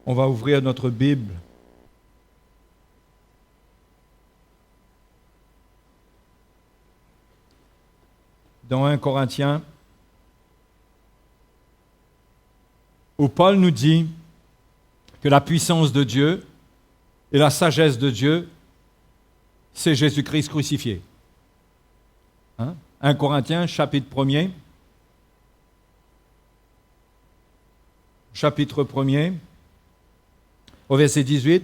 On va ouvrir notre Bible. Dans 1 Corinthiens, où Paul nous dit que la puissance de Dieu et la sagesse de Dieu, c'est Jésus-Christ crucifié. 1 Corinthiens, chapitre 1er. Chapitre 1er, au verset 18,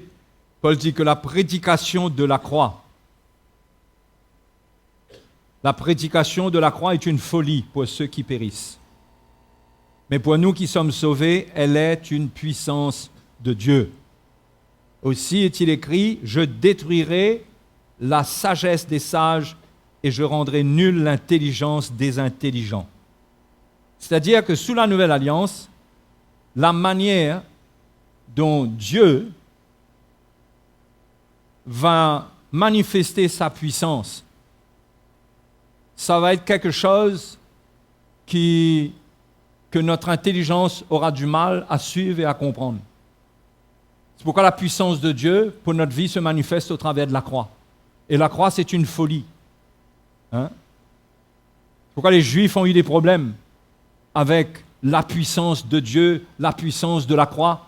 Paul dit que la prédication de la croix est une folie pour ceux qui périssent. Mais pour nous qui sommes sauvés, elle est une puissance de Dieu. Aussi est-il écrit, je détruirai la sagesse des sages et je rendrai nulle l'intelligence des intelligents. C'est-à-dire que sous la nouvelle alliance, la manière dont Dieu va manifester sa puissance, ça va être quelque chose que notre intelligence aura du mal à suivre et à comprendre. C'est pourquoi la puissance de Dieu pour notre vie se manifeste au travers de la croix. Et la croix, c'est une folie. C'est pourquoi les Juifs ont eu des problèmes avec la puissance de Dieu, la puissance de la croix,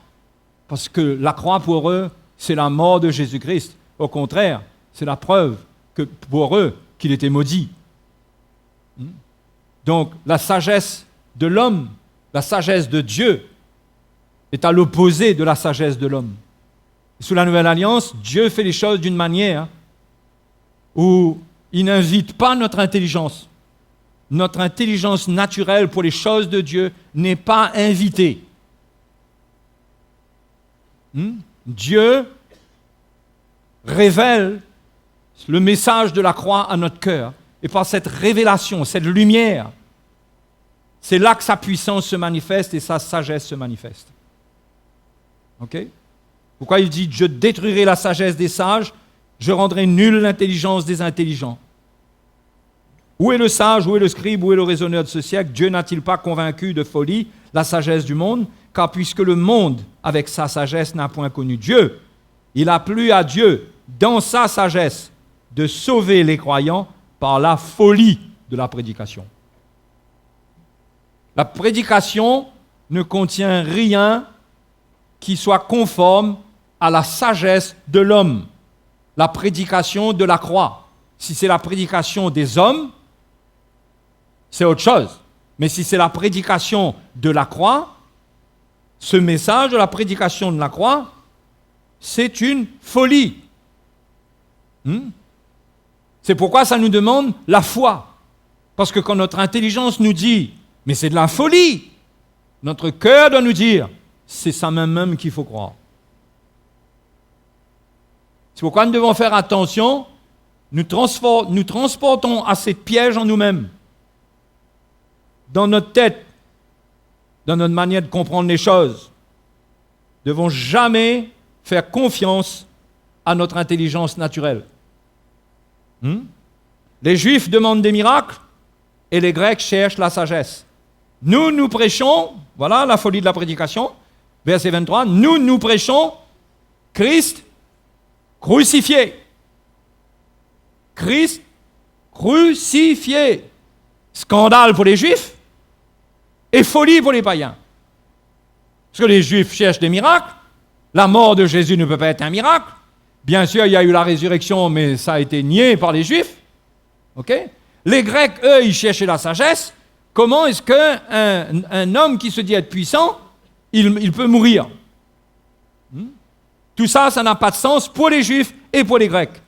parce que la croix pour eux, c'est la mort de Jésus-Christ. Au contraire, c'est la preuve que pour eux, qu'il était maudit. Donc, la sagesse de l'homme, la sagesse de Dieu, est à l'opposé de la sagesse de l'homme. Sous la Nouvelle Alliance, Dieu fait les choses d'une manière où il n'invite pas notre intelligence. Notre intelligence naturelle pour les choses de Dieu n'est pas invitée. Dieu révèle le message de la croix à notre cœur. Et par cette révélation, cette lumière, c'est là que sa puissance se manifeste et sa sagesse se manifeste. OK? Pourquoi il dit « Je détruirai la sagesse des sages, je rendrai nulle l'intelligence des intelligents ». Où est le sage, où est le scribe, où est le raisonneur de ce siècle? Dieu n'a-t-il pas convaincu de folie la sagesse du monde? Car puisque le monde, avec sa sagesse, n'a point connu Dieu, il a plu à Dieu, dans sa sagesse, de sauver les croyants par la folie de la prédication. La prédication ne contient rien qui soit conforme à la sagesse de l'homme. La prédication de la croix. Si c'est la prédication des hommes, c'est autre chose. Mais si c'est la prédication de la croix, ce message de la prédication de la croix, c'est une folie. C'est pourquoi ça nous demande la foi. Parce que quand notre intelligence nous dit « mais c'est de la folie », notre cœur doit nous dire « c'est ça même qu'il faut croire ». C'est pourquoi nous devons faire attention, nous transportons assez de pièges en nous-mêmes, dans notre tête, dans notre manière de comprendre les choses. Nous ne devons jamais faire confiance à notre intelligence naturelle. Les Juifs demandent des miracles et les Grecs cherchent la sagesse. Nous prêchons, voilà la folie de la prédication, verset 23, nous prêchons Christ crucifié. Christ crucifié. Scandale pour les Juifs et folie pour les païens. Parce que les Juifs cherchent des miracles. La mort de Jésus ne peut pas être un miracle. Bien sûr, il y a eu la résurrection, mais ça a été nié par les Juifs. Okay? Les Grecs, eux, ils cherchaient la sagesse. Comment est-ce qu'un homme qui se dit être puissant, il peut mourir? Tout ça, ça n'a pas de sens pour les Juifs et pour les Grecs.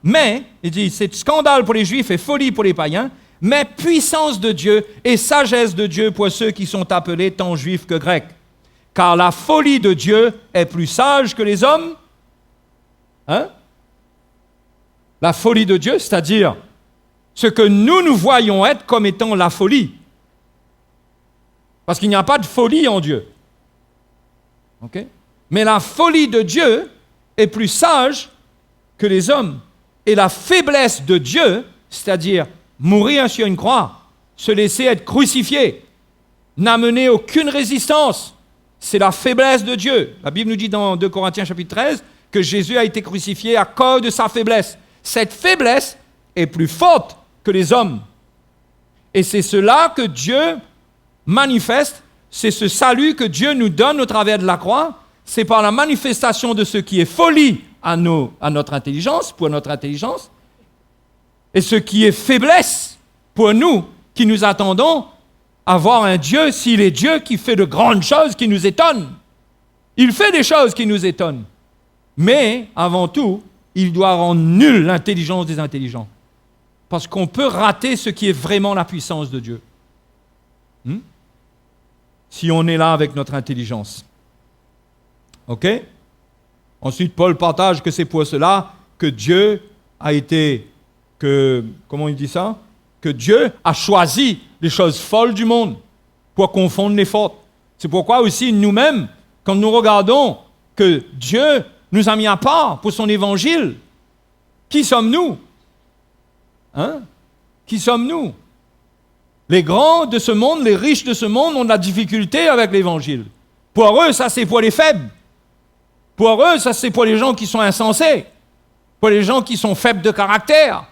Mais, il dit, c'est scandale pour les Juifs et folie pour les païens, mais puissance de Dieu et sagesse de Dieu pour ceux qui sont appelés tant Juifs que Grecs. Car la folie de Dieu est plus sage que les hommes. La folie de Dieu, c'est-à-dire ce que nous voyons être comme étant la folie. Parce qu'il n'y a pas de folie en Dieu. Okay? Mais la folie de Dieu est plus sage que les hommes. Et la faiblesse de Dieu, c'est-à-dire mourir sur une croix, se laisser être crucifié, n'a mené aucune résistance. c'est la faiblesse de Dieu. La Bible nous dit dans 2 Corinthiens chapitre 13 que Jésus a été crucifié à cause de sa faiblesse. Cette faiblesse est plus forte que les hommes. Et c'est cela que Dieu manifeste, c'est ce salut que Dieu nous donne au travers de la croix. C'est par la manifestation de ce qui est folie à notre intelligence, pour notre intelligence, et ce qui est faiblesse pour nous, qui nous attendons à voir un Dieu, s'il est Dieu, qui fait de grandes choses qui nous étonnent. Il fait des choses qui nous étonnent. Mais, avant tout, il doit rendre nulle l'intelligence des intelligents. Parce qu'on peut rater ce qui est vraiment la puissance de Dieu. Si on est là avec notre intelligence. OK? Ensuite, Paul partage que c'est pour cela que Dieu a été, comment il dit ça? Que Dieu a choisi les choses folles du monde pour confondre les fortes. C'est pourquoi aussi nous-mêmes, quand nous regardons que Dieu nous a mis à part pour son évangile, qui sommes-nous? Qui sommes-nous? Les grands de ce monde, les riches de ce monde ont de la difficulté avec l'évangile. Pour eux, ça c'est pour les faibles. Pour eux, ça c'est pour les gens qui sont insensés, pour les gens qui sont faibles de caractère.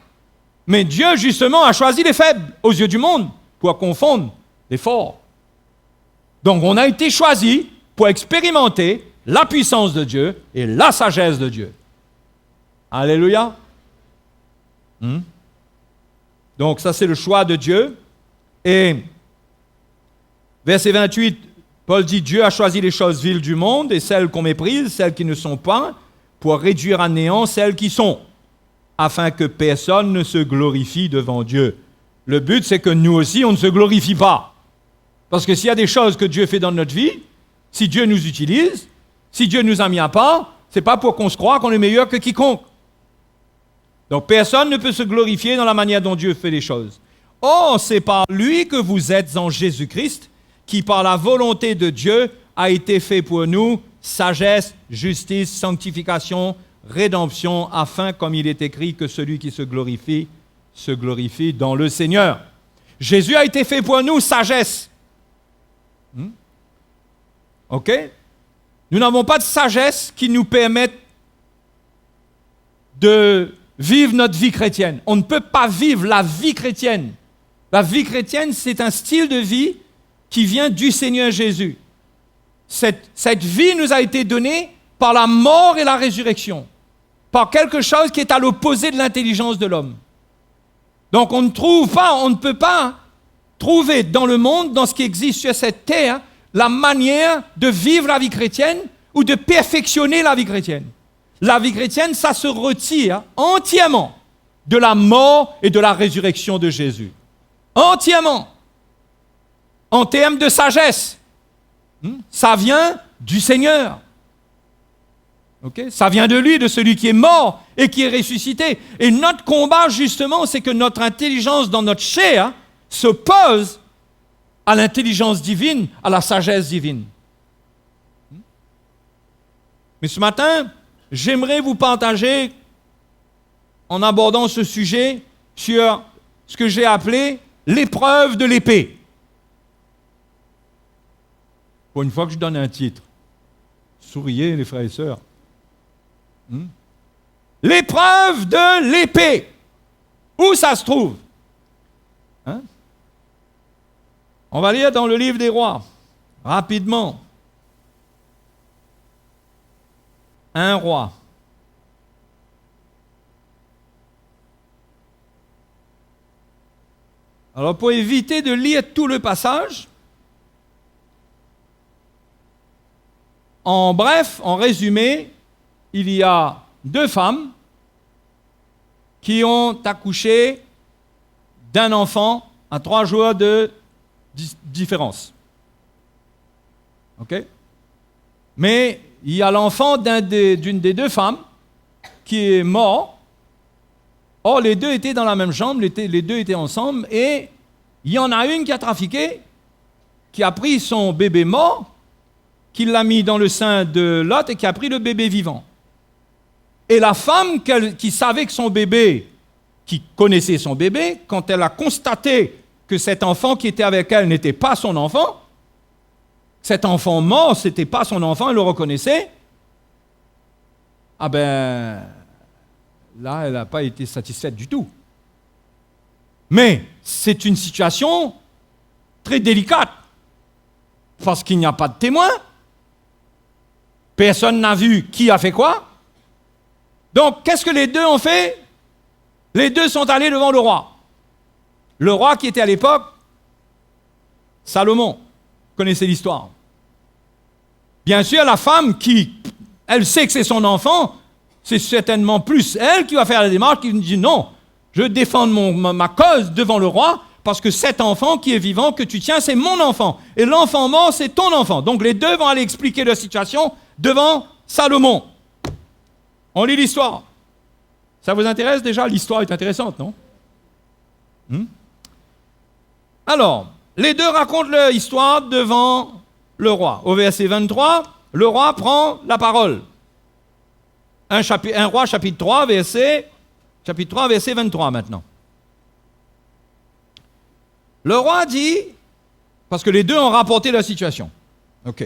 Mais Dieu, justement, a choisi les faibles aux yeux du monde pour confondre les forts. Donc, on a été choisi pour expérimenter la puissance de Dieu et la sagesse de Dieu. Alléluia. Donc, ça, c'est le choix de Dieu. Et verset 28, Paul dit, Dieu a choisi les choses viles du monde et celles qu'on méprise, celles qui ne sont pas, pour réduire à néant celles qui sont, afin que personne ne se glorifie devant Dieu. Le but, c'est que nous aussi, on ne se glorifie pas. Parce que s'il y a des choses que Dieu fait dans notre vie, si Dieu nous utilise, si Dieu nous a mis à part, ce n'est pas pour qu'on se croie qu'on est meilleur que quiconque. Donc personne ne peut se glorifier dans la manière dont Dieu fait les choses. Or, c'est par lui que vous êtes en Jésus-Christ, qui par la volonté de Dieu a été fait pour nous sagesse, justice, sanctification, rédemption, afin, comme il est écrit, que celui qui se glorifie dans le Seigneur. Jésus a été fait pour nous sagesse. OK? Nous n'avons pas de sagesse qui nous permette de vivre notre vie chrétienne. On ne peut pas vivre la vie chrétienne. La vie chrétienne, c'est un style de vie qui vient du Seigneur Jésus. Cette vie nous a été donnée par la mort et la résurrection, par quelque chose qui est à l'opposé de l'intelligence de l'homme. Donc on ne peut pas trouver dans le monde, dans ce qui existe sur cette terre, la manière de vivre la vie chrétienne ou de perfectionner la vie chrétienne. La vie chrétienne, ça se retire entièrement de la mort et de la résurrection de Jésus. Entièrement. En termes de sagesse. Ça vient du Seigneur. Okay? Ça vient de lui, de celui qui est mort et qui est ressuscité. Et notre combat, justement, c'est que notre intelligence dans notre chair s'oppose à l'intelligence divine, à la sagesse divine. Mais ce matin, j'aimerais vous partager, en abordant ce sujet, sur ce que j'ai appelé l'épreuve de l'épée. Pour une fois que je donne un titre, souriez les frères et sœurs. L'épreuve de l'épée. Où ça se trouve? On va lire dans le livre des Rois, rapidement. 1 Roi. Alors, pour éviter de lire tout le passage, en bref, en résumé, il y a 2 femmes qui ont accouché d'un enfant à 3 jours de différence. OK? Mais il y a l'enfant d'une des 2 femmes qui est mort. Or, les 2 étaient dans la même chambre, les 2 étaient ensemble, et il y en a une qui a trafiqué, qui a pris son bébé mort, qui l'a mis dans le sein de l'autre et qui a pris le bébé vivant. Et la femme qui savait que son bébé, qui connaissait son bébé, quand elle a constaté que cet enfant qui était avec elle n'était pas son enfant, cet enfant mort, ce n'était pas son enfant, elle le reconnaissait, ah ben, là, elle n'a pas été satisfaite du tout. Mais c'est une situation très délicate, parce qu'il n'y a pas de témoin. Personne n'a vu qui a fait quoi. Donc, qu'est-ce que les deux ont fait? Les deux sont allés devant le roi. Le roi qui était à l'époque, Salomon. Vous connaissez l'histoire. Bien sûr, la femme qui, elle sait que c'est son enfant, c'est certainement plus elle qui va faire la démarche, qui dit non, je défends ma cause devant le roi, parce que cet enfant qui est vivant, que tu tiens, c'est mon enfant. Et l'enfant mort, c'est ton enfant. Donc les deux vont aller expliquer leur situation devant Salomon. On lit l'histoire. Ça vous intéresse déjà? L'histoire est intéressante, non? Alors, les deux racontent leur histoire devant le roi. Au verset 23, le roi prend la parole. 1 Roi, chapitre 3, verset 23 maintenant. Le roi dit, parce que les deux ont rapporté la situation. OK.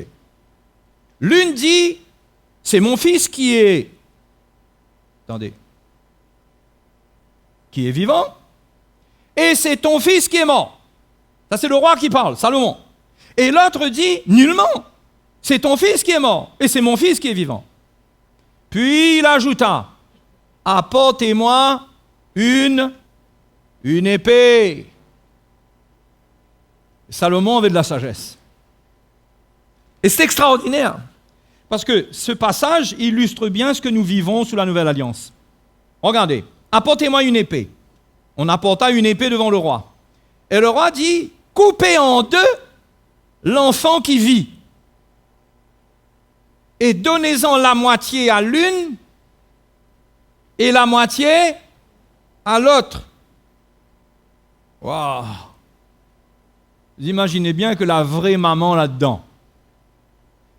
L'une dit, c'est mon fils qui est... Attendez. Qui est vivant, et c'est ton fils qui est mort. Ça, c'est le roi qui parle, Salomon. Et l'autre dit, nullement, c'est ton fils qui est mort, et c'est mon fils qui est vivant. Puis il ajouta, apportez-moi une épée. Salomon avait de la sagesse. Et c'est extraordinaire, parce que ce passage illustre bien ce que nous vivons sous la Nouvelle Alliance. Regardez, apportez-moi une épée. On apporta une épée devant le roi. Et le roi dit, coupez en deux l'enfant qui vit, et donnez-en la moitié à l'une, et la moitié à l'autre. Waouh! Vous imaginez bien que la vraie maman là-dedans.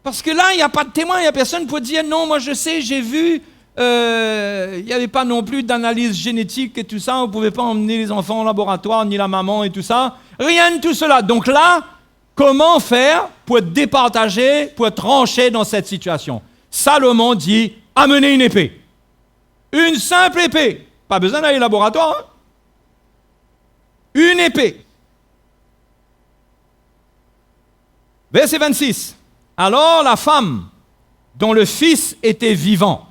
Parce que là, il n'y a pas de témoin, il n'y a personne pour dire non, moi je sais, j'ai vu, il n'y avait pas non plus d'analyse génétique et tout ça, on ne pouvait pas emmener les enfants au laboratoire, ni la maman et tout ça. Rien de tout cela. Donc là, comment faire pour être départagé, pour être tranché dans cette situation? Salomon dit, amenez une épée. Une simple épée. Pas besoin d'aller au laboratoire. Hein? Une épée. Verset 26. Alors la femme, dont le fils était vivant,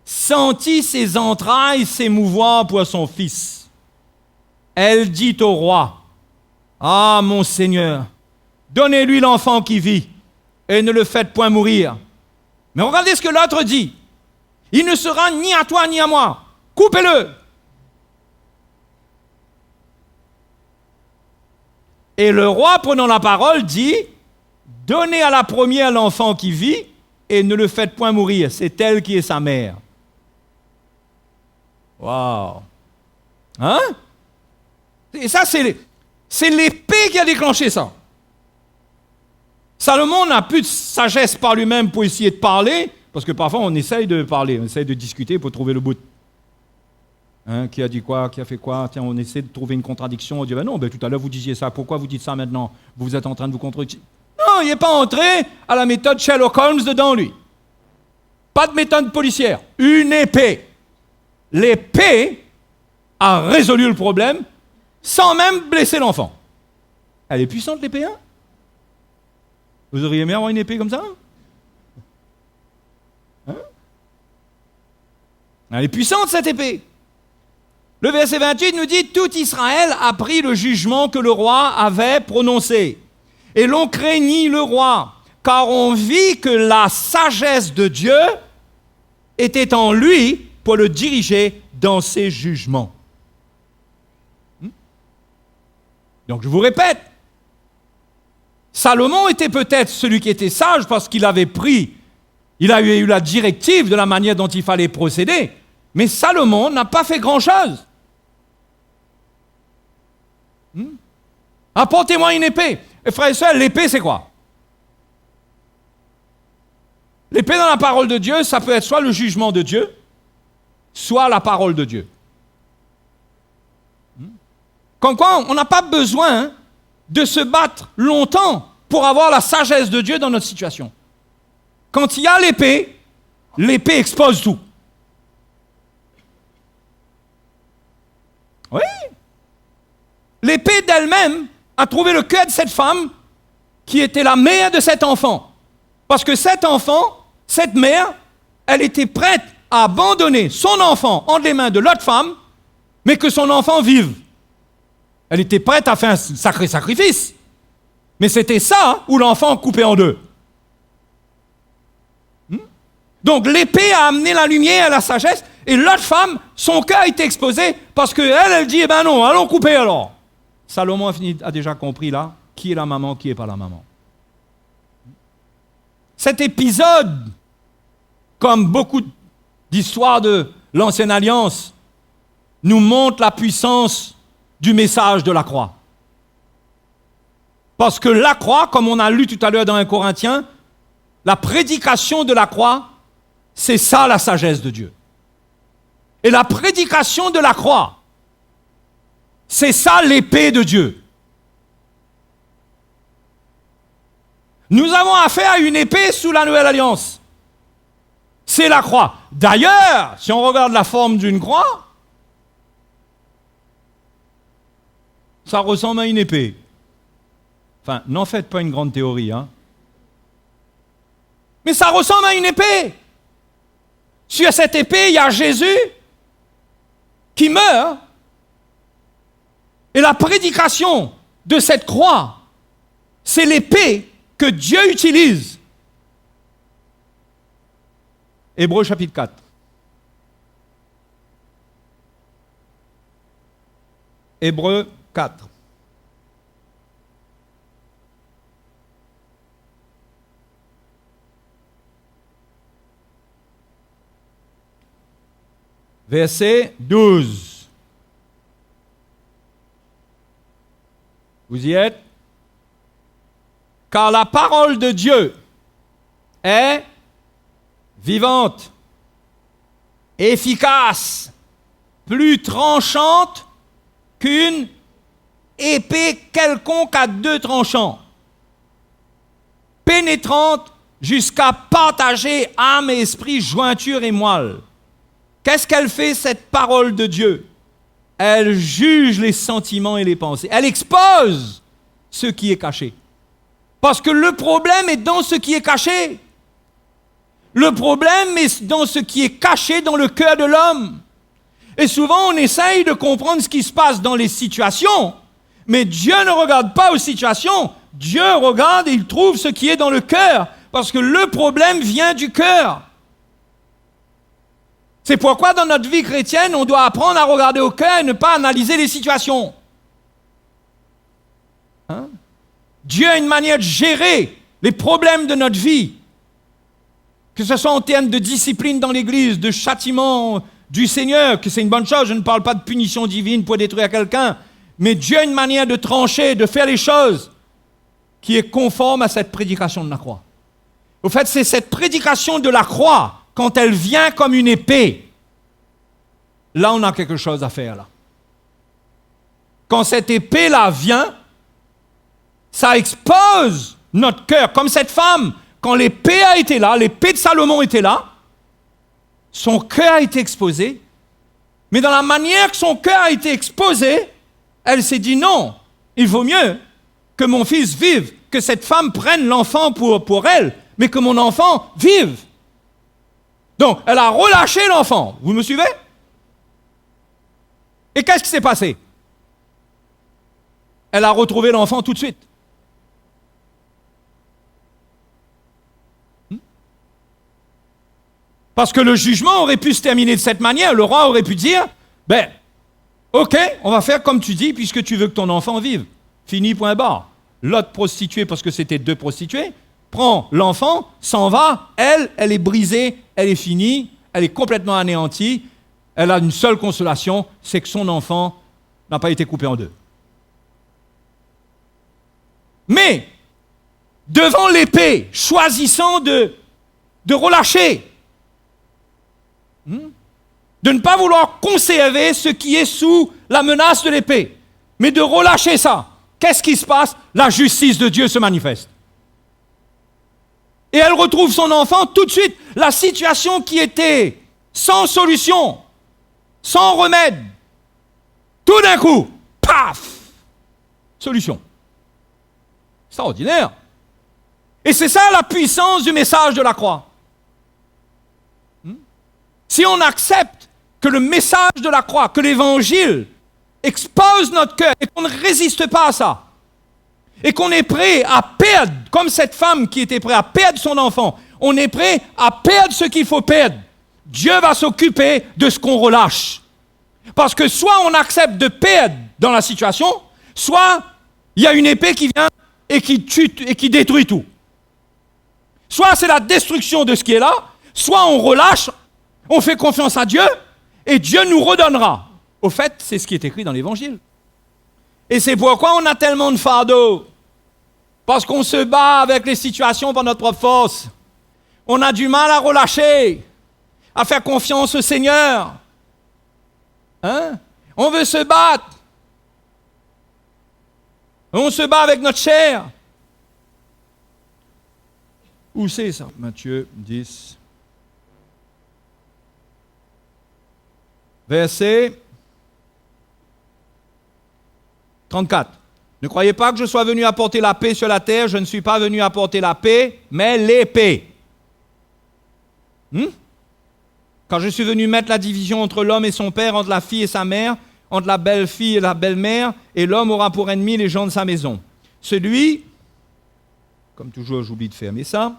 sentit ses entrailles s'émouvoir pour son fils. Elle dit au roi, « Ah, mon Seigneur, donnez-lui l'enfant qui vit, et ne le faites point mourir. » Mais regardez ce que l'autre dit. « Il ne sera ni à toi ni à moi. Coupez-le. » Et le roi, prenant la parole, dit, « Donnez à la première l'enfant qui vit, et ne le faites point mourir. C'est elle qui est sa mère. » Waouh! Hein? Et ça, c'est l'épée qui a déclenché ça. Salomon n'a plus de sagesse par lui-même pour essayer de parler, parce que parfois on essaye de parler, on essaye de discuter pour trouver le bout. Hein, qui a dit quoi? Qui a fait quoi? Tiens, on essaie de trouver une contradiction. On dit, ben non, tout à l'heure vous disiez ça, pourquoi vous dites ça maintenant? Vous êtes en train de vous contredire. Non, il n'est pas entré à la méthode Sherlock Holmes dedans, lui. Pas de méthode policière. Une épée. L'épée a résolu le problème sans même blesser l'enfant. Elle est puissante, l'épée, hein? Vous auriez aimé avoir une épée comme ça? Hein? Elle est puissante, cette épée. Le verset 28 nous dit, « Tout Israël apprit le jugement que le roi avait prononcé. Et l'on craignit le roi, car on vit que la sagesse de Dieu était en lui pour le diriger dans ses jugements. » Donc je vous répète, Salomon était peut-être celui qui était sage parce qu'il avait pris, il a eu la directive de la manière dont il fallait procéder, mais Salomon n'a pas fait grand-chose. Apportez-moi une épée. Et frères et sœurs, l'épée c'est quoi? L'épée dans la parole de Dieu, ça peut être soit le jugement de Dieu, soit la parole de Dieu. Comme quoi, on n'a pas besoin de se battre longtemps pour avoir la sagesse de Dieu dans notre situation. Quand il y a l'épée expose tout. Oui. L'épée d'elle-même a trouvé le cœur de cette femme qui était la mère de cet enfant. Parce que cet enfant, cette mère, elle était prête à abandonner son enfant entre les mains de l'autre femme, mais que son enfant vive. Elle était prête à faire un sacré sacrifice. Mais c'était ça ou l'enfant coupé en deux. Donc l'épée a amené la lumière et la sagesse, et l'autre femme, son cœur a été exposé parce qu'elle dit, eh ben non, allons couper alors. Salomon a déjà compris là, qui est la maman, qui n'est pas la maman. Cet épisode, comme beaucoup d'histoires de l'Ancienne Alliance, nous montre la puissance du message de la croix. Parce que la croix, comme on a lu tout à l'heure dans 1 Corinthiens, la prédication de la croix, c'est ça la sagesse de Dieu. Et la prédication de la croix, c'est ça l'épée de Dieu. Nous avons affaire à une épée sous la Nouvelle Alliance. C'est la croix. D'ailleurs, si on regarde la forme d'une croix, ça ressemble à une épée. Enfin, n'en faites pas une grande théorie, hein. Mais ça ressemble à une épée. Sur cette épée, il y a Jésus qui meurt. Et la prédication de cette croix, c'est l'épée que Dieu utilise. Hébreux chapitre 4. Hébreux 4. Verset 12. Vous y êtes? Car la parole de Dieu est vivante, efficace, plus tranchante qu'une épée quelconque à deux tranchants, pénétrante jusqu'à partager âme et esprit, jointure et moelle. Qu'est-ce qu'elle fait, cette parole de Dieu? Elle juge les sentiments et les pensées. Elle expose ce qui est caché. Parce que le problème est dans ce qui est caché. Le problème est dans ce qui est caché dans le cœur de l'homme. Et souvent, on essaye de comprendre ce qui se passe dans les situations, mais Dieu ne regarde pas aux situations. Dieu regarde et il trouve ce qui est dans le cœur, parce que le problème vient du cœur. C'est pourquoi dans notre vie chrétienne, on doit apprendre à regarder au cœur et ne pas analyser les situations. Hein? Dieu a une manière de gérer les problèmes de notre vie, que ce soit en termes de discipline dans l'Église, de châtiment du Seigneur, que c'est une bonne chose, je ne parle pas de punition divine pour détruire quelqu'un, mais Dieu a une manière de trancher, de faire les choses qui est conforme à cette prédication de la croix. Au fait, c'est cette prédication de la croix, quand elle vient comme une épée, là on a quelque chose à faire là. Quand cette épée-là vient, ça expose notre cœur, comme cette femme, quand l'épée a été là, l'épée de Salomon était là, son cœur a été exposé, mais dans la manière que son cœur a été exposé, elle s'est dit non, il vaut mieux que mon fils vive, que cette femme prenne l'enfant pour elle, mais que mon enfant vive. Donc, elle a relâché l'enfant. Vous me suivez? Et qu'est-ce qui s'est passé? Elle a retrouvé l'enfant tout de suite. Parce que le jugement aurait pu se terminer de cette manière. Le roi aurait pu dire, ben, ok, on va faire comme tu dis, puisque tu veux que ton enfant vive. Fini, point barre. L'autre prostituée, parce que c'était deux prostituées, prend l'enfant, s'en va, elle est brisée, elle est finie, elle est complètement anéantie, elle a une seule consolation, c'est que son enfant n'a pas été coupé en deux. Mais, devant l'épée, choisissant de relâcher, de ne pas vouloir conserver ce qui est sous la menace de l'épée, mais de relâcher ça, qu'est-ce qui se passe? La justice de Dieu se manifeste. Et elle retrouve son enfant tout de suite. La situation qui était sans solution, sans remède, tout d'un coup, paf, solution. Extraordinaire. Et c'est ça la puissance du message de la croix. Si on accepte que le message de la croix, que l'évangile expose notre cœur et qu'on ne résiste pas à ça, et qu'on est prêt à perdre, comme cette femme qui était prête à perdre son enfant, on est prêt à perdre ce qu'il faut perdre. Dieu va s'occuper de ce qu'on relâche. Parce que soit on accepte de perdre dans la situation, soit il y a une épée qui vient et qui tue et qui détruit tout. Soit c'est la destruction de ce qui est là, soit on relâche, on fait confiance à Dieu et Dieu nous redonnera. Au fait, c'est ce qui est écrit dans l'Évangile. Et c'est pourquoi on a tellement de fardeaux. Parce qu'on se bat avec les situations par notre propre force. On a du mal à relâcher, à faire confiance au Seigneur. Hein? On veut se battre. On se bat avec notre chair. Où c'est ça? Matthieu 10. Verset 34. Ne croyez pas que je sois venu apporter la paix sur la terre. Je ne suis pas venu apporter la paix, mais l'épée. Quand je suis venu mettre la division entre l'homme et son père, entre la fille et sa mère, entre la belle-fille et la belle-mère, et l'homme aura pour ennemi les gens de sa maison. Celui, comme toujours j'oublie de fermer ça,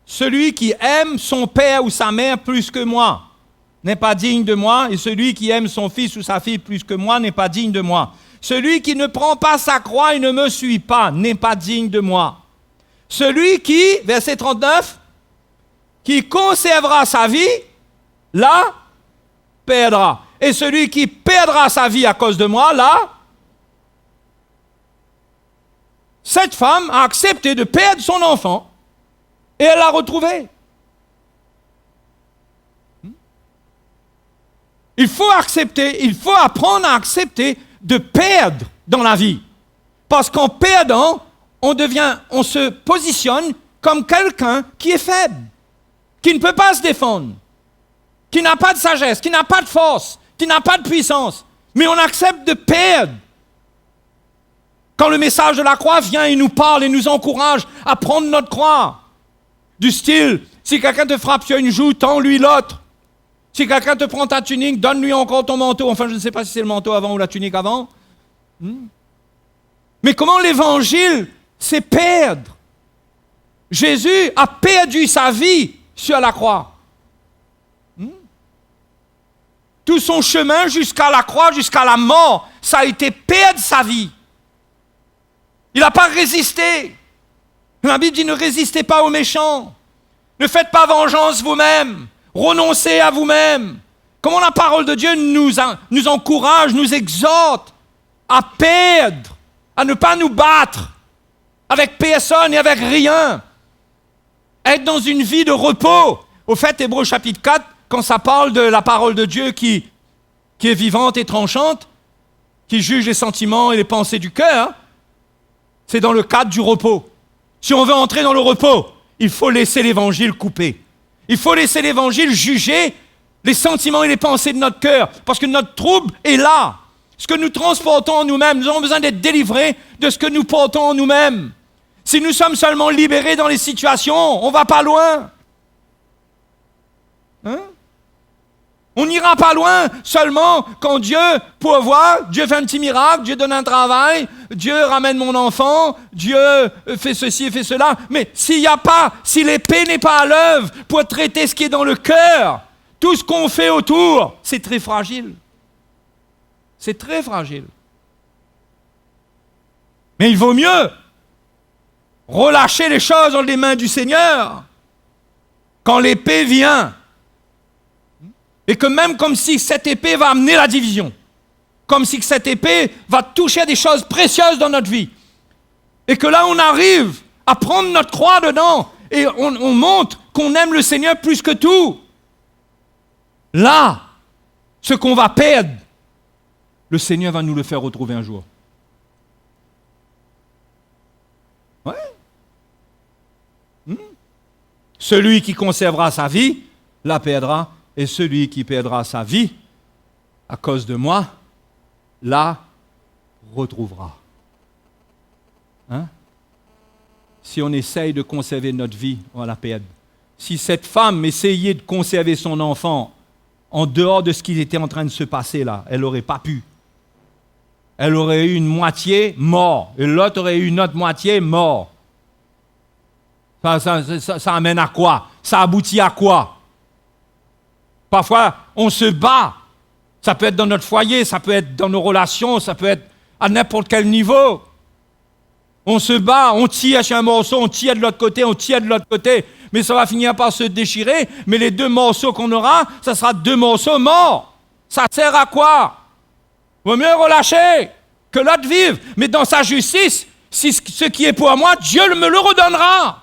celui qui aime son père ou sa mère plus que moi n'est pas digne de moi, et celui qui aime son fils ou sa fille plus que moi n'est pas digne de moi. Celui qui ne prend pas sa croix et ne me suit pas n'est pas digne de moi. Celui qui, verset 39, qui conservera sa vie, la perdra. Et celui qui perdra sa vie à cause de moi, là, cette femme a accepté de perdre son enfant et elle l'a retrouvé. Il faut accepter, il faut apprendre à accepter de perdre dans la vie. Parce qu'en perdant, on se positionne comme quelqu'un qui est faible, qui ne peut pas se défendre, qui n'a pas de sagesse, qui n'a pas de force, qui n'a pas de puissance. Mais on accepte de perdre. Quand le message de la croix vient et nous parle et nous encourage à prendre notre croix. Du style, si quelqu'un te frappe sur une joue, tends-lui l'autre. Si quelqu'un te prend ta tunique, donne-lui encore ton manteau. Enfin, je ne sais pas si c'est le manteau avant ou la tunique avant. Mais comment l'évangile, c'est perdre. Jésus a perdu sa vie sur la croix. Tout son chemin jusqu'à la croix, jusqu'à la mort, ça a été perdre sa vie. Il n'a pas résisté. La Bible dit ne résistez pas aux méchants. Ne faites pas vengeance vous-même. Renoncez à vous-même. Comment la parole de Dieu nous encourage, nous exhorte à perdre, à ne pas nous battre avec personne et avec rien. Être dans une vie de repos. Au fait, Hébreux chapitre 4, quand ça parle de la parole de Dieu qui est vivante et tranchante, qui juge les sentiments et les pensées du cœur, c'est dans le cadre du repos. Si on veut entrer dans le repos, il faut laisser l'évangile couper. Il faut laisser l'évangile juger les sentiments et les pensées de notre cœur, parce que notre trouble est là. Ce que nous transportons en nous-mêmes, nous avons besoin d'être délivrés de ce que nous portons en nous-mêmes. Si nous sommes seulement libérés dans les situations, on ne va pas loin. On n'ira pas loin seulement quand Dieu pourvoit, Dieu fait un petit miracle, Dieu donne un travail, Dieu ramène mon enfant, Dieu fait ceci et fait cela. Mais si l'épée n'est pas à l'œuvre pour traiter ce qui est dans le cœur, tout ce qu'on fait autour, c'est très fragile. C'est très fragile. Mais il vaut mieux relâcher les choses dans les mains du Seigneur quand l'épée vient. Et que même comme si cette épée va amener la division, comme si cette épée va toucher à des choses précieuses dans notre vie, et que là on arrive à prendre notre croix dedans, et on montre qu'on aime le Seigneur plus que tout. Là, ce qu'on va perdre, le Seigneur va nous le faire retrouver un jour. Ouais. Celui qui conservera sa vie la perdra, et celui qui perdra sa vie à cause de moi la retrouvera. Hein? Si on essaye de conserver notre vie, on va la perdre. Si cette femme essayait de conserver son enfant en dehors de ce qui était en train de se passer là, elle n'aurait pas pu. Elle aurait eu une moitié mort, et l'autre aurait eu une autre moitié mort. Ça amène à quoi? Ça aboutit à quoi? Parfois, on se bat. Ça peut être dans notre foyer, ça peut être dans nos relations, ça peut être à n'importe quel niveau. On se bat, on tire sur un morceau, on tire de l'autre côté, on tire de l'autre côté. Mais ça va finir par se déchirer. Mais les deux morceaux qu'on aura, ça sera deux morceaux morts. Ça sert à quoi? Vaut mieux relâcher que l'autre vive. Mais dans sa justice, si ce qui est pour moi, Dieu me le redonnera.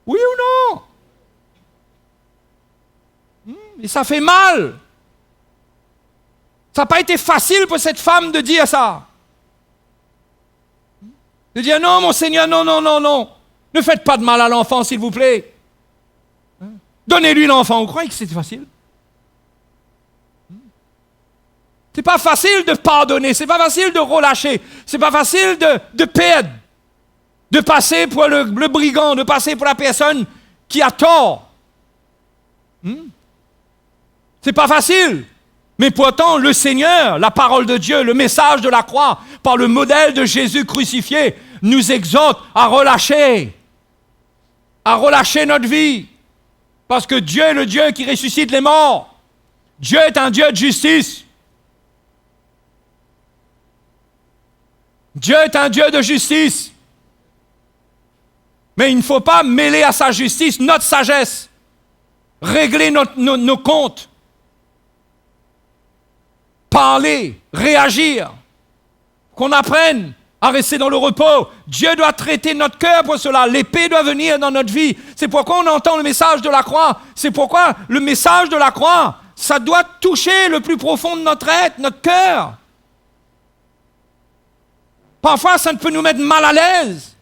Oui ou non? Et ça fait mal. Ça n'a pas été facile pour cette femme de dire ça. De dire non, mon Seigneur, non, non, non, non. Ne faites pas de mal à l'enfant, s'il vous plaît. Donnez-lui l'enfant. Vous croyez que c'est facile? C'est pas facile de pardonner, c'est pas facile de relâcher, c'est pas facile de perdre, de passer pour le brigand, de passer pour la personne qui a tort. C'est pas facile. Mais pourtant, le Seigneur, la parole de Dieu, le message de la croix, par le modèle de Jésus crucifié, nous exhorte à relâcher notre vie. Parce que Dieu est le Dieu qui ressuscite les morts. Dieu est un Dieu de justice. Dieu est un Dieu de justice. Mais il ne faut pas mêler à sa justice notre sagesse. Régler nos comptes. Parler, réagir. Qu'on apprenne à rester dans le repos. Dieu doit traiter notre cœur pour cela. L'épée doit venir dans notre vie. C'est pourquoi on entend le message de la croix. C'est pourquoi le message de la croix, ça doit toucher le plus profond de notre être, notre cœur. Parfois, ça peut nous mettre mal à l'aise.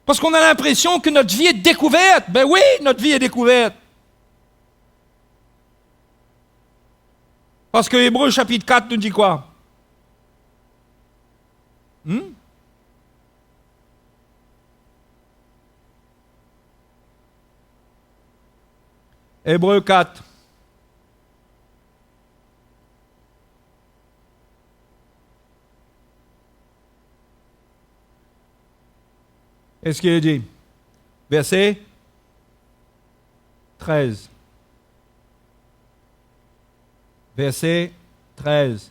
Parce qu'on a l'impression que notre vie est découverte. Ben oui, notre vie est découverte. Parce que Hébreux chapitre 4 nous dit quoi? Hébreux 4. Qu'est-ce qu'il dit? Verset 13. Verset 13.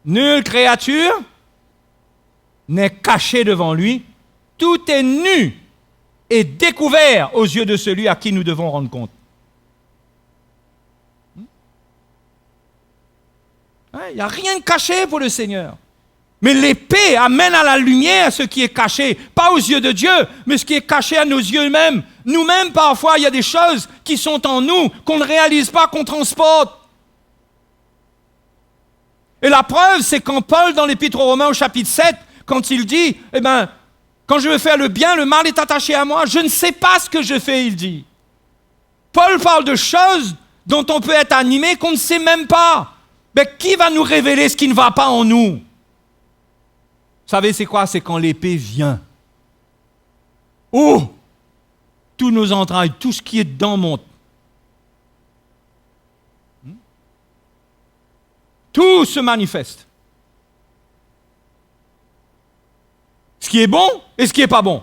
Nulle créature n'est cachée devant lui. Tout est nu et découvert aux yeux de celui à qui nous devons rendre compte. Il n'y a rien de caché pour le Seigneur. Mais l'épée amène à la lumière ce qui est caché, pas aux yeux de Dieu, mais ce qui est caché à nos yeux mêmes. Nous-mêmes, parfois, il y a des choses qui sont en nous, qu'on ne réalise pas, qu'on transporte. Et la preuve, c'est quand Paul, dans l'Épître aux Romains au chapitre 7, quand il dit, quand je veux faire le bien, le mal est attaché à moi, je ne sais pas ce que je fais, il dit. Paul parle de choses dont on peut être animé qu'on ne sait même pas. Mais qui va nous révéler ce qui ne va pas en nous? Vous savez, c'est quoi? C'est quand l'épée vient. Oh! Tous nos entrailles, tout ce qui est dedans monte. Tout se manifeste. Ce qui est bon et ce qui n'est pas bon.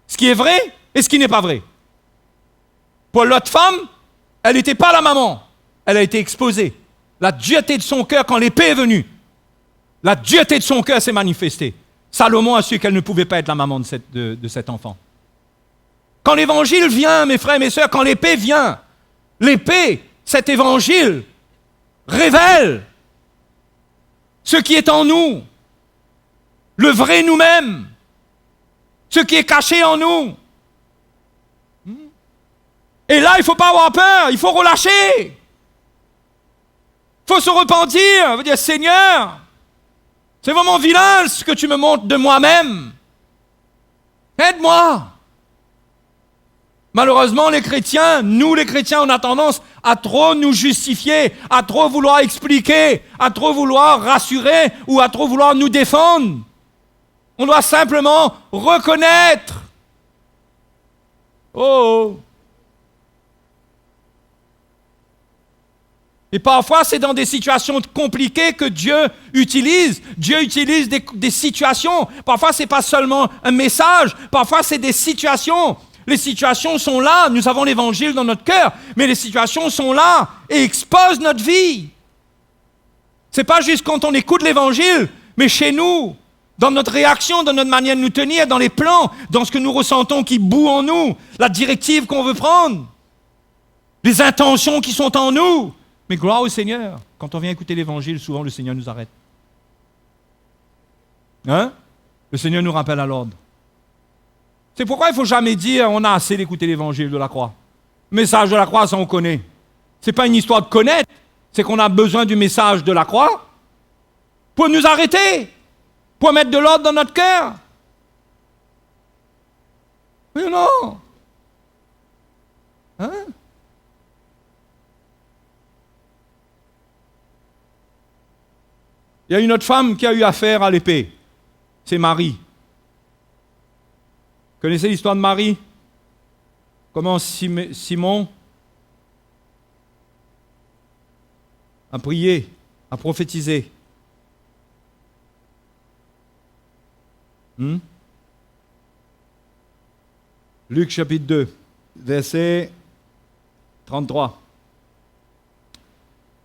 Ce qui est vrai et ce qui n'est pas vrai. Pour l'autre femme, elle n'était pas la maman. Elle a été exposée. La dureté de son cœur quand l'épée est venue. La dureté de son cœur s'est manifestée. Salomon a su qu'elle ne pouvait pas être la maman de cet enfant. Quand l'évangile vient, mes frères et mes sœurs, quand l'épée vient, l'épée, cet évangile, révèle ce qui est en nous, le vrai nous-mêmes, ce qui est caché en nous. Et là, il ne faut pas avoir peur, il faut relâcher. Il faut se repentir, il faut dire, Seigneur, c'est vraiment vilain ce que tu me montres de moi-même. Aide-moi. Malheureusement, les chrétiens, on a tendance à trop nous justifier, à trop vouloir expliquer, à trop vouloir rassurer ou à trop vouloir nous défendre. On doit simplement reconnaître. Oh! Et parfois, c'est dans des situations compliquées que Dieu utilise. Dieu utilise des situations. Parfois, ce n'est pas seulement un message. Parfois, c'est des situations. Les situations sont là. Nous avons l'Évangile dans notre cœur. Mais les situations sont là et exposent notre vie. Ce n'est pas juste quand on écoute l'Évangile, mais chez nous, dans notre réaction, dans notre manière de nous tenir, dans les plans, dans ce que nous ressentons qui bout en nous, la directive qu'on veut prendre, les intentions qui sont en nous. Mais gloire au Seigneur. Quand on vient écouter l'Évangile, souvent le Seigneur nous arrête. Hein? Le Seigneur nous rappelle à l'ordre. C'est pourquoi il ne faut jamais dire on a assez d'écouter l'Évangile de la croix. Le message de la croix, ça on connaît. Ce n'est pas une histoire de connaître, c'est qu'on a besoin du message de la croix pour nous arrêter, pour mettre de l'ordre dans notre cœur. Oui ou non? Hein? Il y a une autre femme qui a eu affaire à l'épée. C'est Marie. Vous connaissez l'histoire de Marie? Comment Simon a prié, a prophétisé. Luc chapitre 2, verset 33.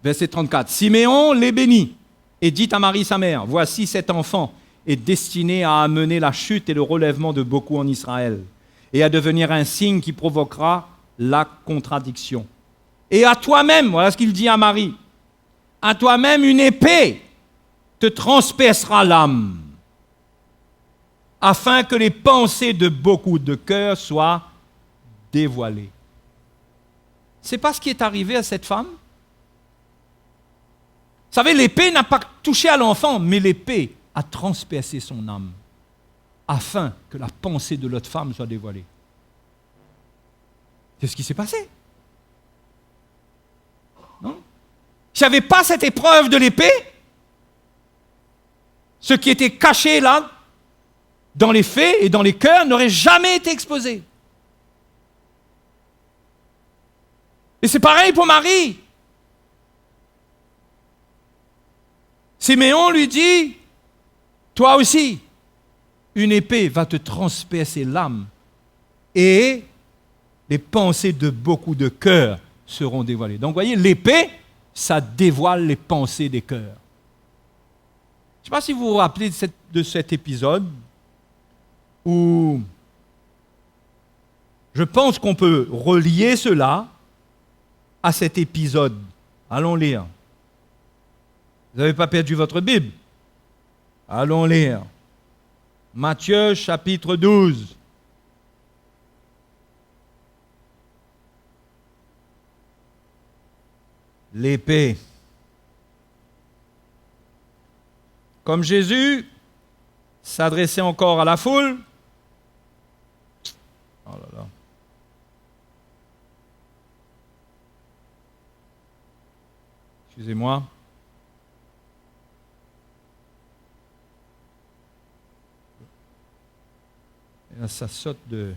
Verset 34. Siméon les bénit et dit à Marie sa mère, « Voici cet enfant est destiné à amener la chute et le relèvement de beaucoup en Israël, et à devenir un signe qui provoquera la contradiction. Et à toi-même, voilà ce qu'il dit à Marie, à toi-même une épée te transpercera l'âme, afin que les pensées de beaucoup de cœurs soient dévoilées. » C'est pas ce qui est arrivé à cette femme? Vous savez, l'épée n'a pas touché à l'enfant, mais l'épée a transpercé son âme, afin que la pensée de l'autre femme soit dévoilée. C'est ce qui s'est passé. Non? S'il n'y avait pas cette épreuve de l'épée, ce qui était caché là, dans les faits et dans les cœurs, n'aurait jamais été exposé. Et c'est pareil pour Marie. Siméon lui dit, toi aussi, une épée va te transpercer l'âme et les pensées de beaucoup de cœurs seront dévoilées. Donc, vous voyez, l'épée, ça dévoile les pensées des cœurs. Je ne sais pas si vous vous rappelez de cet épisode où je pense qu'on peut relier cela à cet épisode. Allons lire. Vous n'avez pas perdu votre Bible? Allons lire. Matthieu chapitre 12. L'épée. Comme Jésus s'adressait encore à la foule. Oh là là. Excusez-moi. Et là, ça saute de...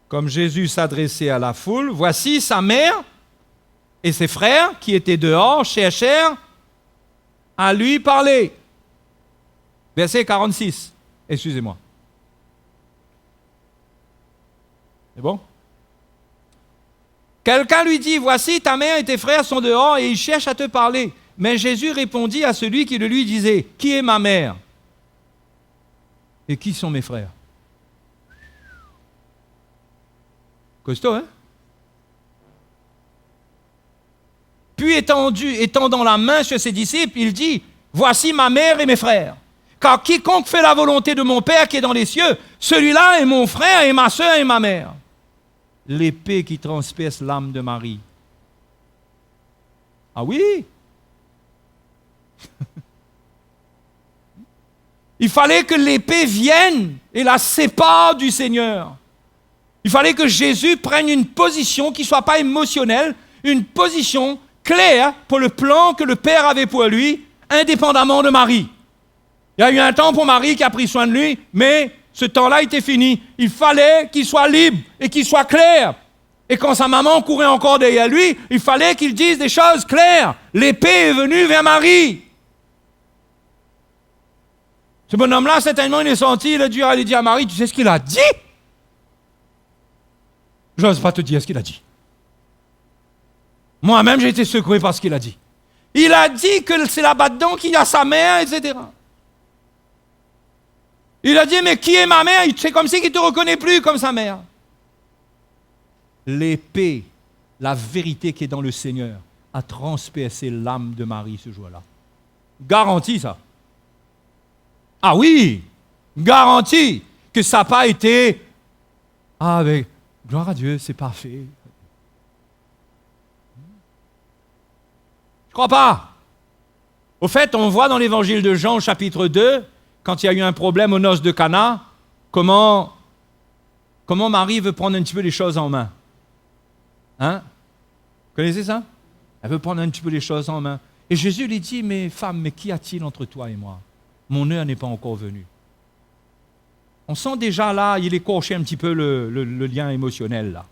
Comme Jésus s'adressait à la foule, voici sa mère et ses frères qui étaient dehors cherchèrent à lui parler. Verset 46. Excusez-moi. C'est bon? Quelqu'un lui dit, voici ta mère et tes frères sont dehors et ils cherchent à te parler. Mais Jésus répondit à celui qui le lui disait, qui est ma mère? Et qui sont mes frères? Costaud, hein? Puis étendant la main sur ses disciples, il dit, voici ma mère et mes frères. Car quiconque fait la volonté de mon Père qui est dans les cieux, celui-là est mon frère et ma soeur et ma mère. L'épée qui transperce l'âme de Marie. Ah oui? Il fallait que l'épée vienne et la sépare du Seigneur. Il fallait que Jésus prenne une position qui ne soit pas émotionnelle, une position claire pour le plan que le Père avait pour lui, indépendamment de Marie. Il y a eu un temps pour Marie qui a pris soin de lui, mais ce temps-là était fini. Il fallait qu'il soit libre et qu'il soit clair. Et quand sa maman courait encore derrière lui, il fallait qu'il dise des choses claires. L'épée est venue vers Marie. Ce bonhomme-là, certainement, il est sorti, il a dû aller dire à Marie, tu sais ce qu'il a dit? Je n'ose pas te dire ce qu'il a dit. Moi-même, j'ai été secoué par ce qu'il a dit. Il a dit que c'est là-bas dedans qu'il y a sa mère, etc. Il a dit, mais qui est ma mère? C'est comme si il ne te reconnaît plus comme sa mère. L'épée, la vérité qui est dans le Seigneur, a transpercé l'âme de Marie ce jour-là. Garantie, ça. Ah oui, garantie que ça n'a pas été « Ah, mais gloire à Dieu, c'est parfait. » Je ne crois pas. Au fait, on voit dans l'évangile de Jean, chapitre 2, quand il y a eu un problème aux noces de Cana, comment Marie veut prendre un petit peu les choses en main. Hein? Vous connaissez ça? Elle veut prendre un petit peu les choses en main. Et Jésus lui dit, mais femme, mais qu'y a-t-il entre toi et moi? Mon heure n'est pas encore venue. On sent déjà là, il écorchait un petit peu le lien émotionnel là.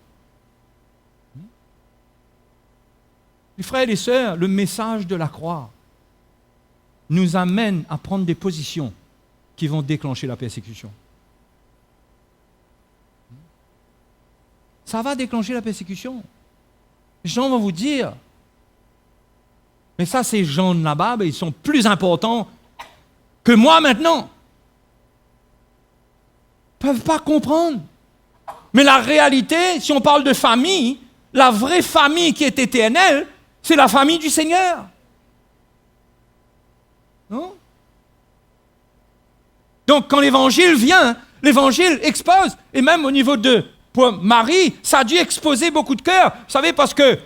Les frères et les sœurs, le message de la croix nous amène à prendre des positions qui vont déclencher la persécution. Ça va déclencher la persécution. Les gens vont vous dire, mais ça, ces gens de là-bas, ils sont plus importants que moi maintenant. Ils ne peuvent pas comprendre. Mais la réalité, si on parle de famille, la vraie famille qui est éternelle, c'est la famille du Seigneur. Non? Donc quand l'évangile vient, l'évangile expose, et même au niveau de pour Marie, ça a dû exposer beaucoup de cœurs. Vous savez, parce que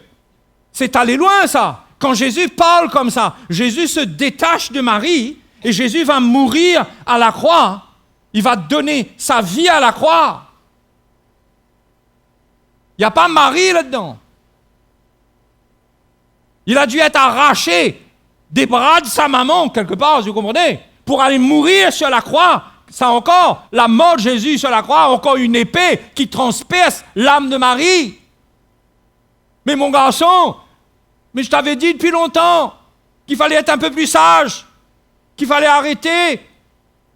c'est allé loin ça. Quand Jésus parle comme ça, Jésus se détache de Marie, et Jésus va mourir à la croix. Il va donner sa vie à la croix. Il n'y a pas Marie là-dedans. Il a dû être arraché des bras de sa maman, quelque part, vous comprenez, pour aller mourir sur la croix. Ça encore, la mort de Jésus sur la croix, encore une épée qui transperce l'âme de Marie. Mais mon garçon, mais je t'avais dit depuis longtemps qu'il fallait être un peu plus sage, qu'il fallait arrêter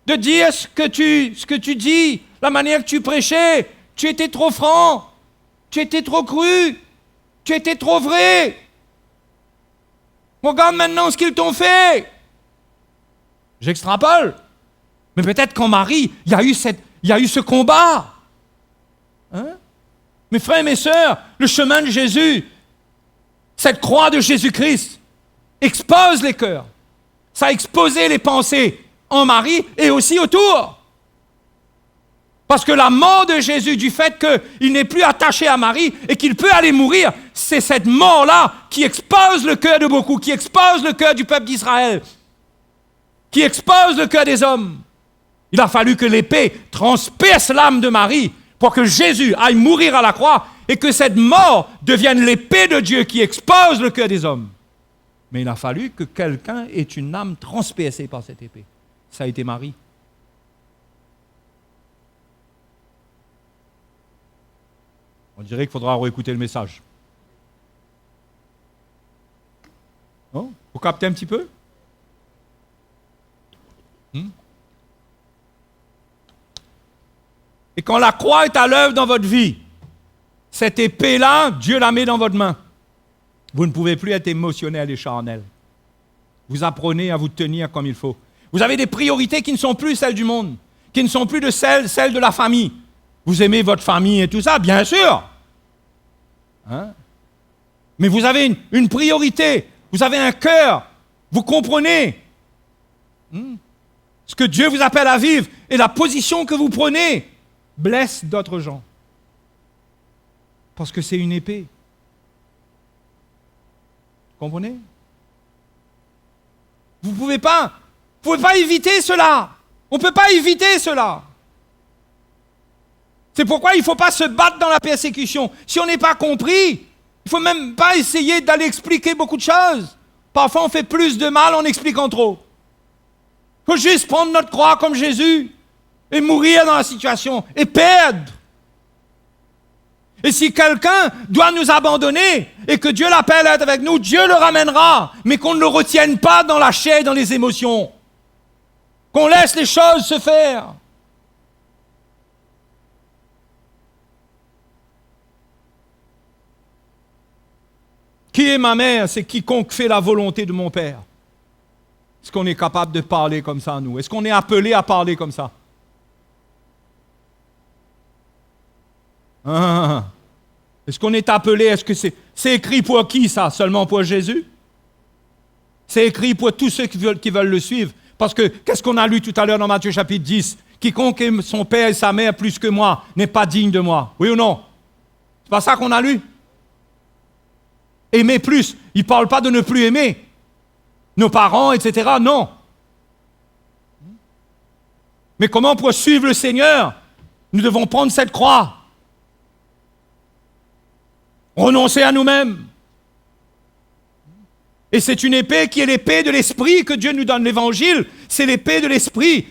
de dire ce que tu dis, la manière que tu prêchais. Tu étais trop franc, tu étais trop cru, tu étais trop vrai. Regarde maintenant ce qu'ils t'ont fait. J'extrapole. Mais peut-être qu'en Marie, il y a eu ce combat. Hein? Mes frères et mes sœurs, le chemin de Jésus, cette croix de Jésus-Christ, expose les cœurs. Ça a exposé les pensées en Marie et aussi autour. Parce que la mort de Jésus, du fait qu'il n'est plus attaché à Marie et qu'il peut aller mourir, c'est cette mort-là qui expose le cœur de beaucoup, qui expose le cœur du peuple d'Israël, qui expose le cœur des hommes. Il a fallu que l'épée transperce l'âme de Marie pour que Jésus aille mourir à la croix et que cette mort devienne l'épée de Dieu qui expose le cœur des hommes. Mais il a fallu que quelqu'un ait une âme transpercée par cette épée. Ça a été Marie. On dirait qu'il faudra réécouter le message. Non? Vous captez un petit peu? Et quand la croix est à l'œuvre dans votre vie, cette épée-là, Dieu la met dans votre main. Vous ne pouvez plus être émotionnel et charnel. Vous apprenez à vous tenir comme il faut. Vous avez des priorités qui ne sont plus celles du monde, qui ne sont plus de celles de la famille. Vous aimez votre famille et tout ça, bien sûr. Hein? Mais vous avez une priorité, vous avez un cœur, vous comprenez ce que Dieu vous appelle à vivre et la position que vous prenez blesse d'autres gens. Parce que c'est une épée. Vous comprenez? Vous ne pouvez pas éviter cela. On ne peut pas éviter cela. C'est pourquoi il ne faut pas se battre dans la persécution. Si on n'est pas compris, il ne faut même pas essayer d'aller expliquer beaucoup de choses. Parfois, on fait plus de mal en expliquant trop. Il faut juste prendre notre croix comme Jésus et mourir dans la situation et perdre. Et si quelqu'un doit nous abandonner et que Dieu l'appelle à être avec nous, Dieu le ramènera, mais qu'on ne le retienne pas dans la chair et dans les émotions. Qu'on laisse les choses se faire. Qui est ma mère? C'est quiconque fait la volonté de mon Père. Est-ce qu'on est capable de parler comme ça, nous? Est-ce qu'on est appelé à parler comme ça? Est-ce qu'on est appelé? Est-ce que c'est écrit pour qui, ça? Seulement pour Jésus? C'est écrit pour tous ceux qui veulent le suivre. Parce que, qu'est-ce qu'on a lu tout à l'heure dans Matthieu chapitre 10? Quiconque aime son père et sa mère plus que moi n'est pas digne de moi. Oui ou non? C'est pas ça qu'on a lu? Aimer plus. Il ne parle pas de ne plus aimer nos parents, etc. Non. Mais comment pour suivre le Seigneur? Nous devons prendre cette croix. Renoncer à nous-mêmes. Et c'est une épée qui est l'épée de l'esprit que Dieu nous donne. L'Évangile, c'est l'épée de l'esprit.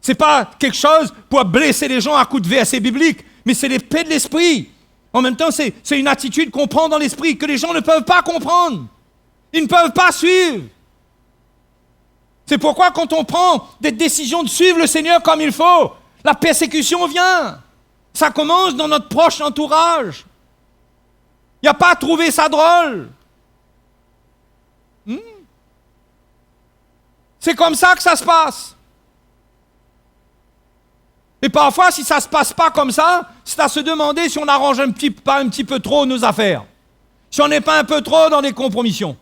Ce n'est pas quelque chose pour blesser les gens à coups de versets bibliques, mais c'est l'épée de l'esprit. En même temps, c'est une attitude qu'on prend dans l'esprit, que les gens ne peuvent pas comprendre. Ils ne peuvent pas suivre. C'est pourquoi quand on prend des décisions de suivre le Seigneur comme il faut, la persécution vient. Ça commence dans notre proche entourage. Il n'y a pas à trouver ça drôle. C'est comme ça que ça se passe. Et parfois, si ça ne se passe pas comme ça, c'est à se demander si on arrange pas un petit peu trop nos affaires. Si on n'est pas un peu trop dans des compromissions.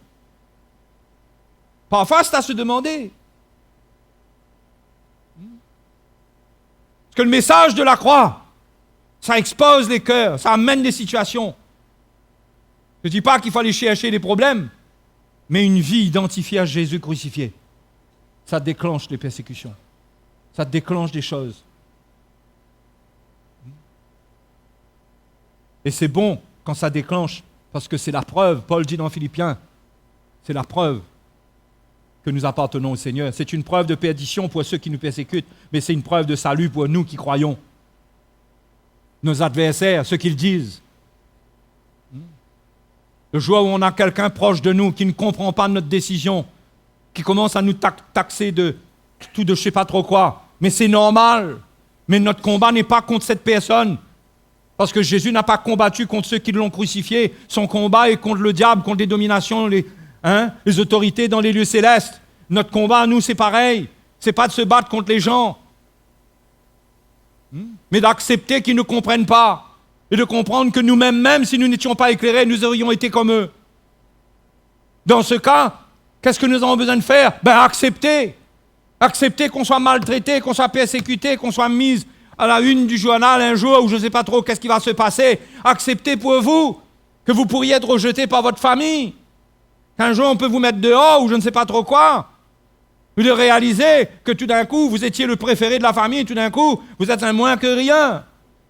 Parfois, c'est à se demander. Parce que le message de la croix, ça expose les cœurs, ça amène des situations. Je ne dis pas qu'il faut aller chercher des problèmes, mais une vie identifiée à Jésus crucifié, ça déclenche des persécutions. Ça déclenche des choses. Et c'est bon quand ça déclenche, parce que c'est la preuve, Paul dit dans Philippiens, c'est la preuve que nous appartenons au Seigneur. C'est une preuve de perdition pour ceux qui nous persécutent, mais c'est une preuve de salut pour nous qui croyons. Nos adversaires, ceux qu'ils disent. Le jour où on a quelqu'un proche de nous qui ne comprend pas notre décision, qui commence à nous taxer de tout de je ne sais pas trop quoi, mais c'est normal. Mais notre combat n'est pas contre cette personne. Parce que Jésus n'a pas combattu contre ceux qui l'ont crucifié. Son combat est contre le diable, contre les dominations, les autorités dans les lieux célestes. Notre combat, à nous, c'est pareil. Ce n'est pas de se battre contre les gens, mais d'accepter qu'ils ne comprennent pas. Et de comprendre que nous-mêmes, même si nous n'étions pas éclairés, nous aurions été comme eux. Dans ce cas, qu'est-ce que nous avons besoin de faire? Accepter. Accepter qu'on soit maltraité, qu'on soit persécuté, qu'on soit mis à la une du journal un jour où je ne sais pas trop qu'est-ce qui va se passer. Acceptez pour vous que vous pourriez être rejeté par votre famille. Qu'un jour on peut vous mettre dehors ou je ne sais pas trop quoi. Ou de réaliser que tout d'un coup vous étiez le préféré de la famille et tout d'un coup vous êtes un moins que rien.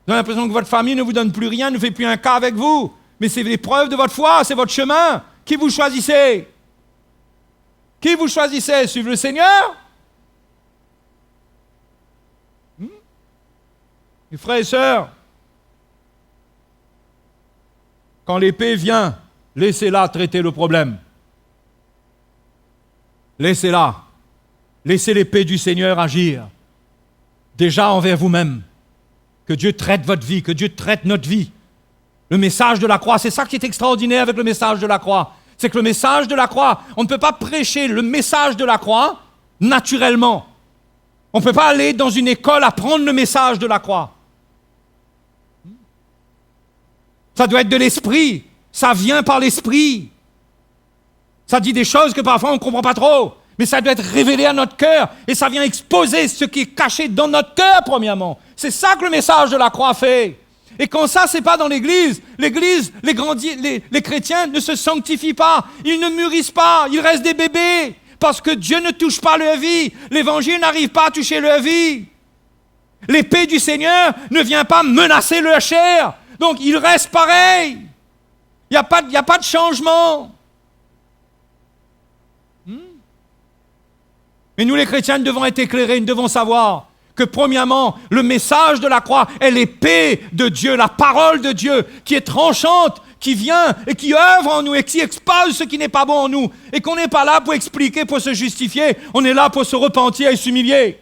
Vous avez l'impression que votre famille ne vous donne plus rien, ne fait plus un cas avec vous. Mais c'est l'épreuve de votre foi, c'est votre chemin. Qui vous choisissez? Qui vous choisissez? Suivre le Seigneur? Mes frères et sœurs, quand l'épée vient, laissez-la traiter le problème. Laissez-la. Laissez l'épée du Seigneur agir. Déjà envers vous-même. Que Dieu traite votre vie, que Dieu traite notre vie. Le message de la croix, c'est ça qui est extraordinaire avec le message de la croix. C'est que le message de la croix, on ne peut pas prêcher le message de la croix naturellement. On ne peut pas aller dans une école apprendre le message de la croix. Ça doit être de l'esprit. Ça vient par l'esprit. Ça dit des choses que parfois on ne comprend pas trop. Mais ça doit être révélé à notre cœur. Et ça vient exposer ce qui est caché dans notre cœur, premièrement. C'est ça que le message de la croix fait. Et quand ça, c'est pas dans l'Église, les chrétiens ne se sanctifient pas. Ils ne mûrissent pas. Ils restent des bébés. Parce que Dieu ne touche pas leur vie. L'Évangile n'arrive pas à toucher leur vie. L'épée du Seigneur ne vient pas menacer leur chair. Donc, il reste pareil. Il n'y a pas de changement. Mais nous, les chrétiens, nous devons être éclairés, nous devons savoir que, premièrement, le message de la croix est l'épée de Dieu, la parole de Dieu, qui est tranchante, qui vient et qui œuvre en nous et qui expose ce qui n'est pas bon en nous. Et qu'on n'est pas là pour expliquer, pour se justifier. On est là pour se repentir et s'humilier.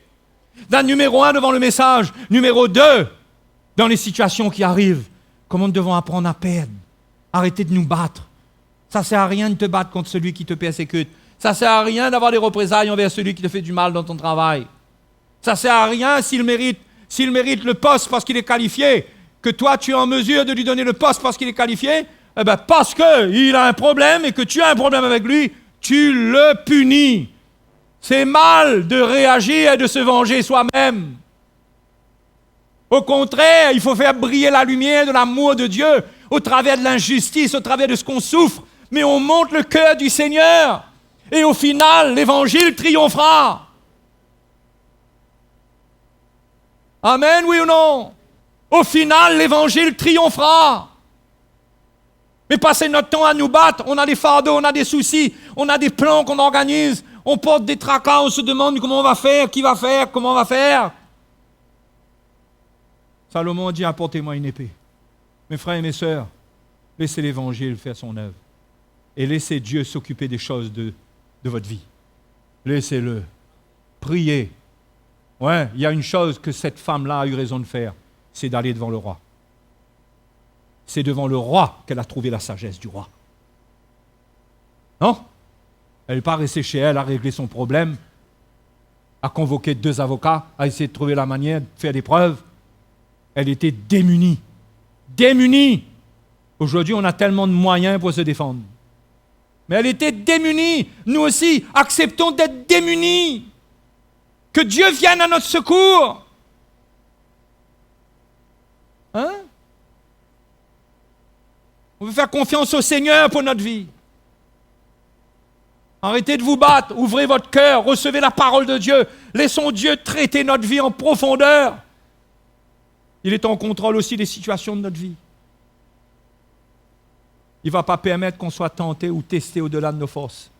Dans numéro 1, devant le message. Numéro 2, dans les situations qui arrivent. Comment nous devons apprendre à perdre. Arrêtez de nous battre. Ça ne sert à rien de te battre contre celui qui te persécute. Ça ne sert à rien d'avoir des représailles envers celui qui te fait du mal dans ton travail. Ça ne sert à rien s'il mérite le poste parce qu'il est qualifié, que toi tu es en mesure de lui donner le poste parce qu'il est qualifié, eh bien parce qu'il a un problème et que tu as un problème avec lui, tu le punis. C'est mal de réagir et de se venger soi-même. Au contraire, il faut faire briller la lumière de l'amour de Dieu au travers de l'injustice, au travers de ce qu'on souffre, mais on montre le cœur du Seigneur. Et au final, l'Évangile triomphera. Amen, oui ou non? Au final, l'Évangile triomphera. Mais passer notre temps à nous battre, on a des fardeaux, on a des soucis, on a des plans qu'on organise, on porte des tracas, on se demande comment on va faire, qui va faire, comment on va faire. Salomon dit, apportez-moi une épée. Mes frères et mes sœurs, laissez l'Évangile faire son œuvre. Et laissez Dieu s'occuper des choses de votre vie. Laissez-le. Priez. Ouais, il y a une chose que cette femme-là a eu raison de faire, c'est d'aller devant le roi. C'est devant le roi qu'elle a trouvé la sagesse du roi. Non? Elle n'est pas restée chez elle à régler son problème, à convoquer 2 avocats, à essayer de trouver la manière de faire des preuves. Elle était démunie. Démunie! Aujourd'hui, on a tellement de moyens pour se défendre. Mais elle était démunie. Nous aussi, acceptons d'être démunis. Que Dieu vienne à notre secours. Hein? On veut faire confiance au Seigneur pour notre vie. Arrêtez de vous battre. Ouvrez votre cœur. Recevez la parole de Dieu. Laissons Dieu traiter notre vie en profondeur. Il est en contrôle aussi des situations de notre vie. Il ne va pas permettre qu'on soit tenté ou testé au-delà de nos forces.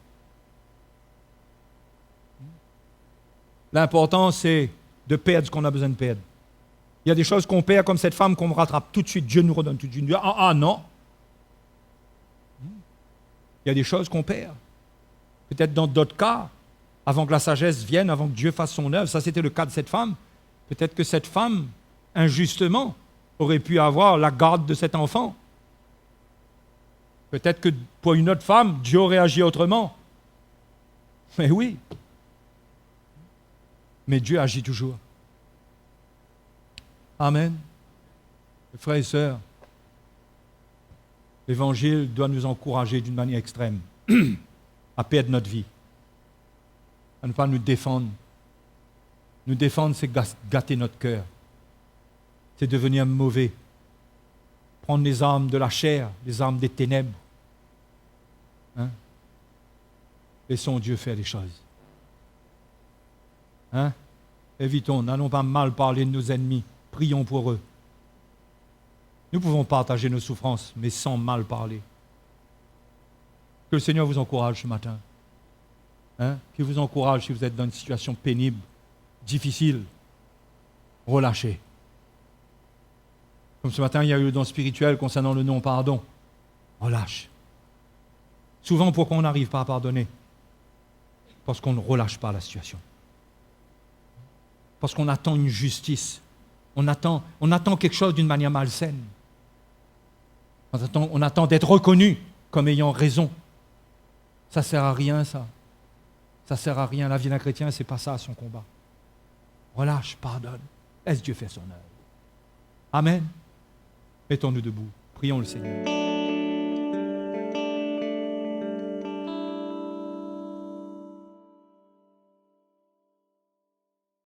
L'important, c'est de perdre ce qu'on a besoin de perdre. Il y a des choses qu'on perd, comme cette femme qu'on rattrape tout de suite. Dieu nous redonne tout de suite. Non. Il y a des choses qu'on perd. Peut-être dans d'autres cas, avant que la sagesse vienne, avant que Dieu fasse son œuvre. Ça, c'était le cas de cette femme. Peut-être que cette femme, injustement, aurait pu avoir la garde de cet enfant. Peut-être que pour une autre femme, Dieu aurait agi autrement. Mais oui. Mais Dieu agit toujours. Amen. Frères et sœurs, l'Évangile doit nous encourager d'une manière extrême à perdre notre vie, à ne pas nous défendre. Nous défendre, c'est gâter notre cœur. C'est devenir mauvais. Prendre les armes de la chair, les armes des ténèbres. Hein? Laissons Dieu faire les choses. Hein? Évitons, n'allons pas mal parler de nos ennemis. Prions pour eux. Nous pouvons partager nos souffrances, mais sans mal parler. Que le Seigneur vous encourage ce matin. Hein? Qu'il vous encourage si vous êtes dans une situation pénible, difficile. Relâchez. Comme ce matin, il y a eu le don spirituel concernant le non-pardon. Relâche. Souvent, pourquoi on n'arrive pas à pardonner? Parce qu'on ne relâche pas la situation. Parce qu'on attend une justice. On attend quelque chose d'une manière malsaine. On attend d'être reconnu comme ayant raison. Ça ne sert à rien, ça. Ça ne sert à rien. La vie d'un chrétien, ce n'est pas ça, son combat. Relâche, pardonne. Laisse Dieu faire son œuvre. Amen. Mettons-nous debout. Prions le Seigneur.